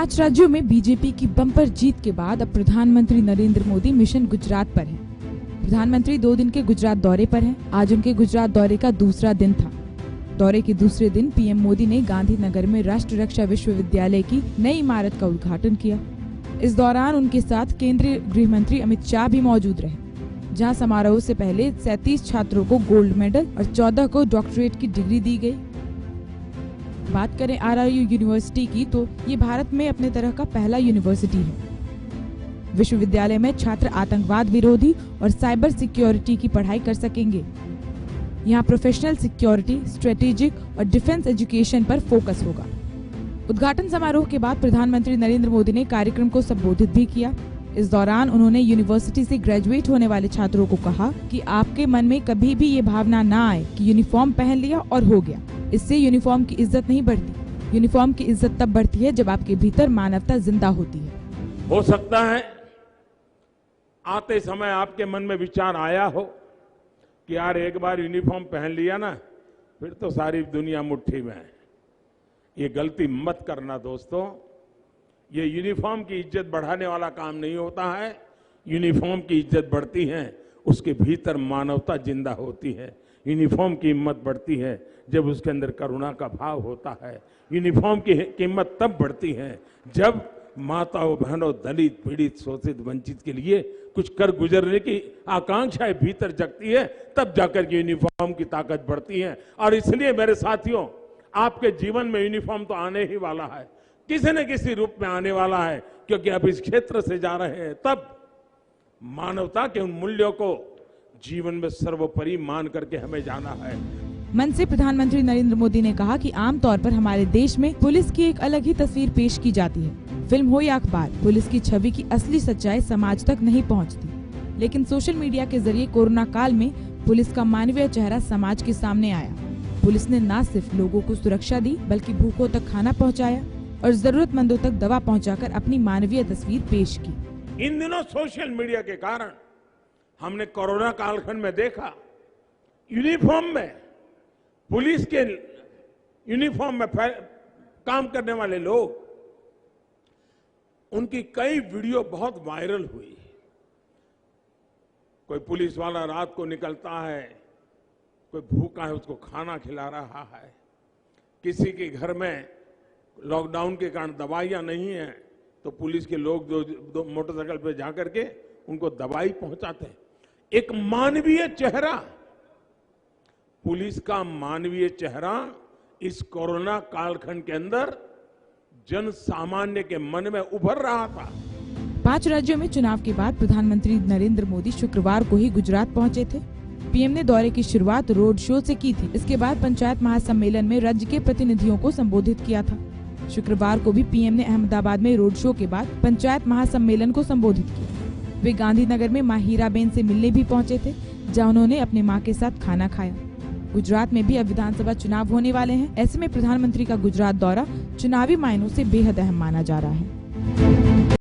5 राज्यों में बीजेपी की बम्पर जीत के बाद अब प्रधानमंत्री नरेंद्र मोदी मिशन गुजरात पर हैं। प्रधानमंत्री 2 दिन के गुजरात दौरे पर हैं। आज उनके गुजरात दौरे का दूसरा दिन था। दौरे के दूसरे दिन पीएम मोदी ने गांधीनगर में राष्ट्रीय रक्षा विश्वविद्यालय की नई इमारत का उद्घाटन किया। इस दौरान उनके साथ केंद्रीय गृह मंत्री अमित शाह भी मौजूद रहे, जहां समारोह से पहले 37 छात्रों को गोल्ड मेडल और 14 को डॉक्टरेट की डिग्री दी गई। बात करें RRU यूनिवर्सिटी की तो ये भारत में अपने तरह का पहला यूनिवर्सिटी है। विश्वविद्यालय में छात्र आतंकवाद विरोधी और साइबर सिक्योरिटी की पढ़ाई कर सकेंगे। यहाँ प्रोफेशनल सिक्योरिटी, स्ट्रेटेजिक और डिफेंस एजुकेशन पर फोकस होगा। उद्घाटन समारोह के बाद प्रधानमंत्री नरेंद्र मोदी ने कार्यक्रम को संबोधित भी किया। इस दौरान उन्होंने यूनिवर्सिटी से ग्रेजुएट होने वाले छात्रों को कहा कि आपके मन में कभी भी ये भावना ना आए कि यूनिफॉर्म पहन लिया और हो गया। इससे यूनिफॉर्म की इज्जत नहीं बढ़ती। यूनिफॉर्म की इज्जत तब बढ़ती है जब आपके भीतर मानवता जिंदा होती है। हो सकता है आते समय आपके मन में विचार आया हो कि यार एक बार यूनिफॉर्म पहन लिया ना, फिर तो सारी दुनिया मुट्ठी में है। ये गलती मत करना दोस्तों। ये यूनिफॉर्म की इज्जत बढ़ाने वाला काम नहीं होता है। यूनिफॉर्म की इज्जत बढ़ती है उसके भीतर मानवता जिंदा होती है। यूनिफॉर्म की हिम्मत बढ़ती है जब उसके अंदर करुणा का भाव होता है। यूनिफॉर्म की कीमत तब बढ़ती है जब माताओं, बहनों, दलित, पीड़ित, शोषित, वंचित के लिए कुछ कर गुजरने की आकांक्षाएं भीतर जगती है, तब जाकर के यूनिफॉर्म की ताकत बढ़ती है। और इसलिए मेरे साथियों, आपके जीवन में यूनिफॉर्म तो आने ही वाला है, किसी न किसी रूप में आने वाला है, क्योंकि आप इस क्षेत्र से जा रहे हैं। तब मानवता के उन मूल्यों को जीवन में सर्वोपरि मान करके हमें जाना है। मन से प्रधानमंत्री नरेंद्र मोदी ने कहा कि आमतौर पर हमारे देश में पुलिस की एक अलग ही तस्वीर पेश की जाती है। फिल्म हो या अखबार, पुलिस की छवि की असली सच्चाई समाज तक नहीं पहुंचती। लेकिन सोशल मीडिया के जरिए कोरोना काल में पुलिस का मानवीय चेहरा समाज के सामने आया। पुलिस ने न सिर्फ लोगों को सुरक्षा दी, बल्कि भूखों तक खाना पहुँचाया और जरूरतमंदों तक दवा पहुँचाकर अपनी मानवीय तस्वीर पेश की। इन दिनों सोशल मीडिया के कारण हमने कोरोना कालखंड में देखा, यूनिफॉर्म में, पुलिस के यूनिफॉर्म में काम करने वाले लोग, उनकी कई वीडियो बहुत वायरल हुई। कोई पुलिस वाला रात को निकलता है, कोई भूखा है उसको खाना खिला रहा है, किसी के घर में लॉकडाउन के कारण दवाइयां नहीं है तो पुलिस के लोग दो मोटरसाइकिल पे जाकर के उनको दवाई पहुंचाते हैं। एक मानवीय चेहरा, पुलिस का मानवीय चेहरा इस कोरोना कालखंड के अंदर जन सामान्य के मन में उभर रहा था। 5 राज्यों में चुनाव के बाद प्रधानमंत्री नरेंद्र मोदी शुक्रवार को ही गुजरात पहुंचे थे। पीएम ने दौरे की शुरुआत रोड शो से की थी। इसके बाद पंचायत महासम्मेलन में राज्य के प्रतिनिधियों को संबोधित किया था। शुक्रवार को भी पीएम ने अहमदाबाद में रोड शो के बाद पंचायत महासम्मेलन को संबोधित किया। वे गांधीनगर में मां हीराबेन से मिलने भी पहुंचे थे, जहां उन्होंने अपने मां के साथ खाना खाया। गुजरात में भी अब विधानसभा चुनाव होने वाले हैं। ऐसे में प्रधानमंत्री का गुजरात दौरा चुनावी मायनों से बेहद अहम माना जा रहा है।